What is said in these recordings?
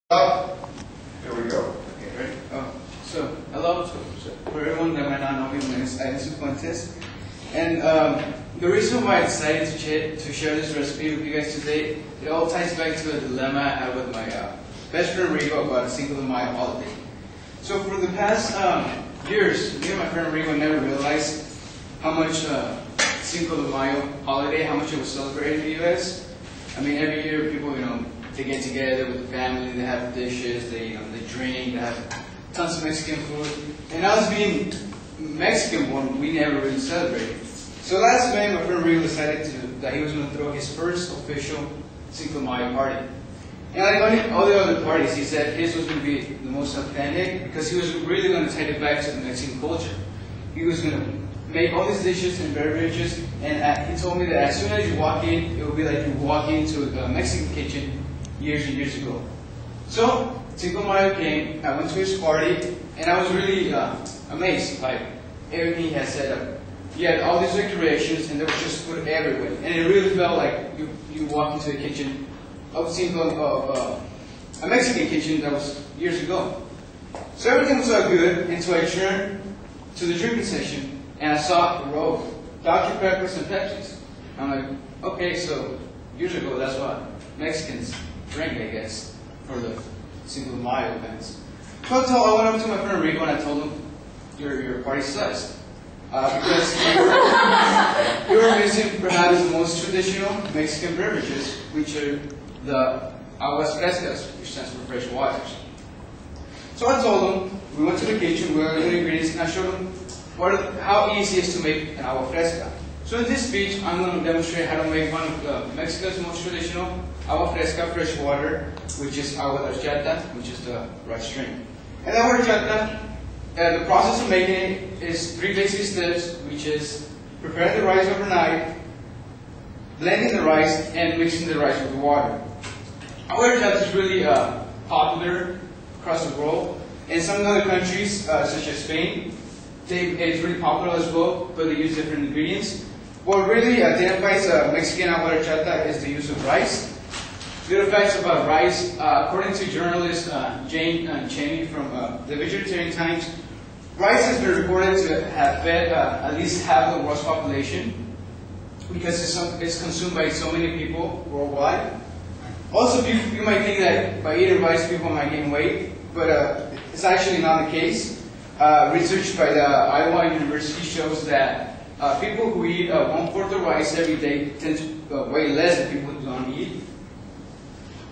There we go. Okay, ready? So hello for everyone that might not know me. My name is Edison Fuentes, and the reason why I decided to share this recipe with you guys today, it all ties back to a dilemma I had with my best friend Rigo about a Cinco de Mayo holiday. So for the past years, me and my friend Rigo never realized how much Cinco de Mayo holiday, how much it was celebrated in the U.S. I mean, every year people, they get together with the family, they have dishes, they drink, they have tons of Mexican food. And us being Mexican born, we never really celebrated. So last May, my friend Rio decided that he was going to throw his first official Cinco de Mayo party. And like all the other parties, he said his was going to be the most authentic because he was really going to take it back to the Mexican culture. He was going to make all these dishes and beverages, and he told me that as soon as you walk in, it would be like you walk into a Mexican kitchen years and years ago. So Cinco de Mayo came, I went to his party, and I was really amazed by everything he had set up. He had all these decorations, and there was just food everywhere, and it really felt like you walk into a kitchen of a Mexican kitchen that was years ago. So everything was all good until I turned to the drinking section, and I saw a row of Dr. Peppers and Pepsis. I'm like, okay, so years ago that's what Mexicans drink, I guess, for the Cinco de Mayo events. So I went up to my friend Rico and I told him, your party sucks. Because you were missing perhaps the most traditional Mexican beverages, which are the aguas frescas, which stands for fresh waters. So I told him, we went to the kitchen, we got the ingredients, and I showed him how easy it is to make an agua fresca. So in this speech, I'm going to demonstrate how to make one of Mexico's most traditional agua fresca, fresh water, which is agua de horchata, which is the rice drink. And agua de horchata, the process of making it is 3 basic steps, which is preparing the rice overnight, blending the rice, and mixing the rice with the water. Agua de horchata is really popular across the world. In some other countries, such as Spain, it's really popular as well, but they use different ingredients. What really identifies Mexican agua de horchata is the use of rice. Good facts about rice, according to journalist Jane Cheney from the Vegetarian Times, rice has been reported to have fed at least half the world's population because it's consumed by so many people worldwide. Also, you might think that by eating rice people might gain weight, but it's actually not the case. Research by the Iowa University shows that people who eat 1/4 of rice every day tend to weigh less than people who don't eat.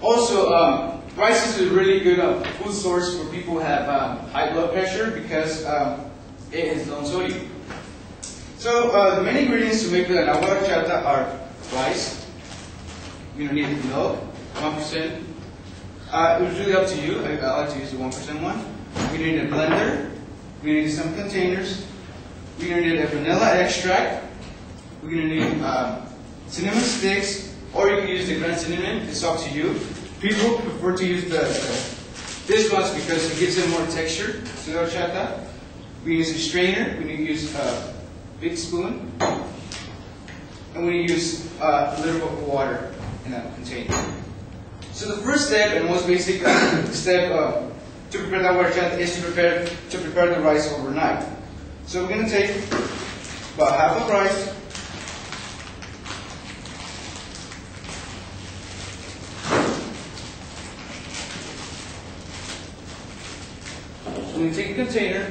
Also, rice is a really good food source for people who have high blood pressure because it is low in sodium. So the main ingredients to make the agua de horchata are rice. You're going to need milk, 1%. It's really up to you. I like to use the 1% one. We need a blender. We need some containers. We're going to need a vanilla extract. We're going to need cinnamon sticks, or you can use the ground cinnamon. It's up to you. People prefer to use this one because it gives it more texture to the horchata. We use a strainer. We need to use a big spoon. And we need to use a little bit of water in that container. So the first step and most basic step to prepare the horchata is to prepare the rice overnight. So we're going to take about half of rice, we're going to take a container,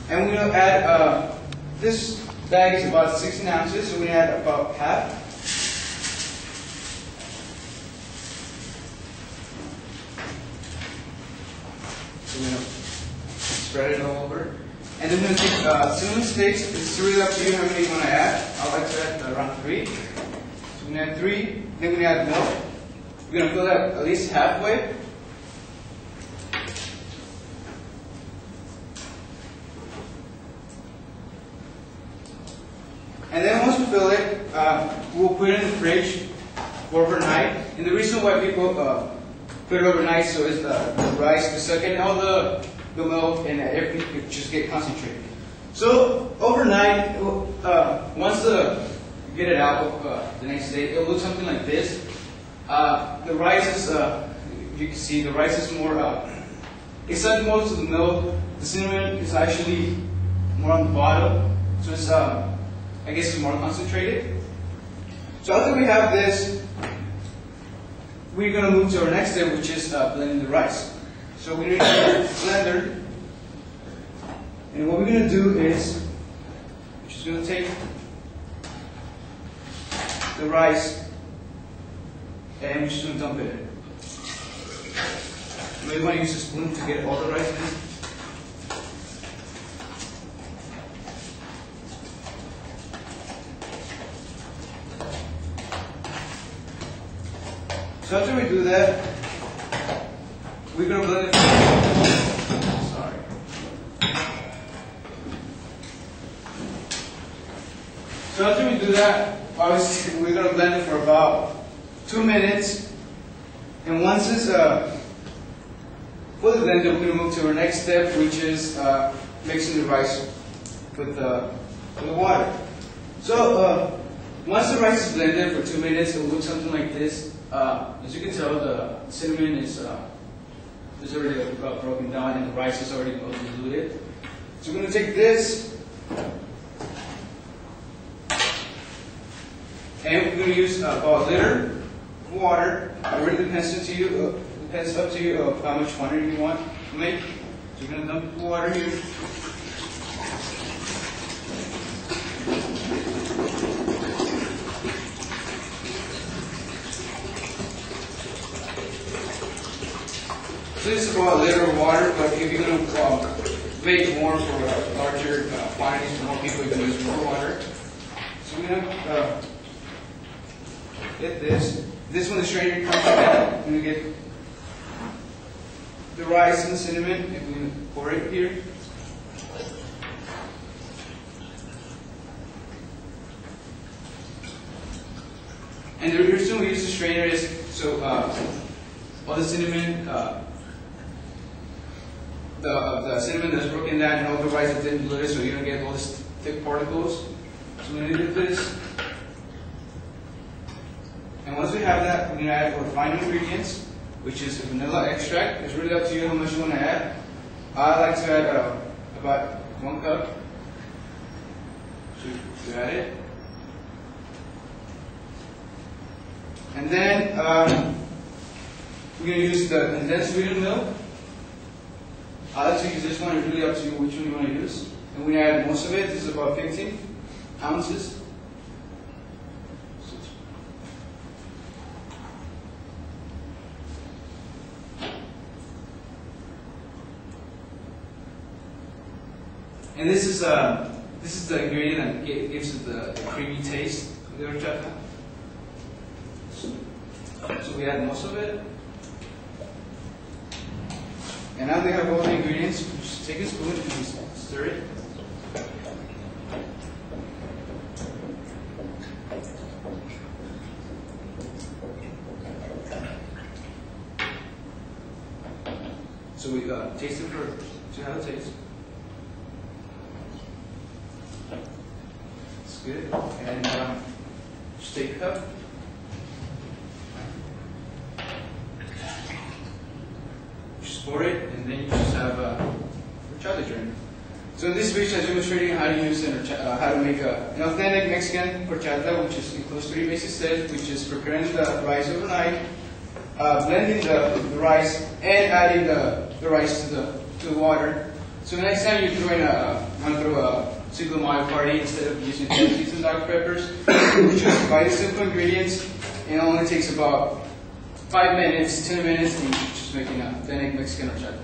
and we're going to add, this bag is about 16 ounces, so we're going to add about half. We're going to spread it all over. And then we're going to take cinnamon sticks. It's really up to you how many you want to add. I like to add around 3. So we're going to add 3. Then we're going to add milk. We're going to fill that at least halfway. And then once we fill it, we'll put it in the fridge for overnight. And the reason why people put it overnight so is the rice to suck in all the milk and everything could just get concentrated. So overnight, once you get it out the next day, it'll look something like this. the rice is, you can see the rice is more, it's not most of the milk. The cinnamon is actually more on the bottom, so it's, I guess it's more concentrated. So after we have this, we're going to move to our next step, which is blending the rice. So we're going to use a blender, and what we're going to do is, we're just going to take the rice, and we're just going to dump it in. You may want to use a spoon to get all the rice in. So after we do that, we're going to blend it. Sorry. So after we do that, obviously we're going to blend it for about 2 minutes. And once it's fully blended, we're going to move to our next step, which is mixing the rice with the water. So once the rice is blended for 2 minutes, it will look something like this. As you can tell, the cinnamon is already broken down, and the rice is already diluted. So we're going to take this, and we're going to use about a liter of water. It really depends up to you of how much quantity you want to make. So you're going to dump the water here. So this is about a liter of water, but if you're going to make more for larger quantities for more people, you can use more water. So we're going to get this. This one, the strainer comes out. We're going to get the rice and the cinnamon, and we're going to pour it here. And the reason we use the strainer is so all the cinnamon, the cinnamon that's broken down, and all the rice that's diluted, so you don't get all these thick particles. So we're going to do this. And once we have that, we're going to add our final ingredients, which is vanilla extract. It's really up to you how much you want to add. I like to add about 1 cup to add it. And then we're going to use the condensed sweetened milk. I like to use this one. It's really up to you which one you want to use. And we add most of it. This is about 15 ounces. And this is the ingredient that gives it the creamy taste of the horchata. So we add most of it. And now they have all the ingredients. Just take a spoon and just stir it. So we taste it for, see how it tastes. It's good. And just take a cup. Pour it, and then you just have horchata drink. So in this video, I'm demonstrating how to use how to make an authentic Mexican horchata, which includes 3 basic steps, which is preparing the rice overnight, blending the rice, and adding the rice to the water. So next time you're doing want to throw a Cinco de Mayo party, instead of using chilies and dark peppers, you just buy the simple ingredients, and it only takes about 5 minutes, 10 minutes, and you're just making an authentic Mexican horchata.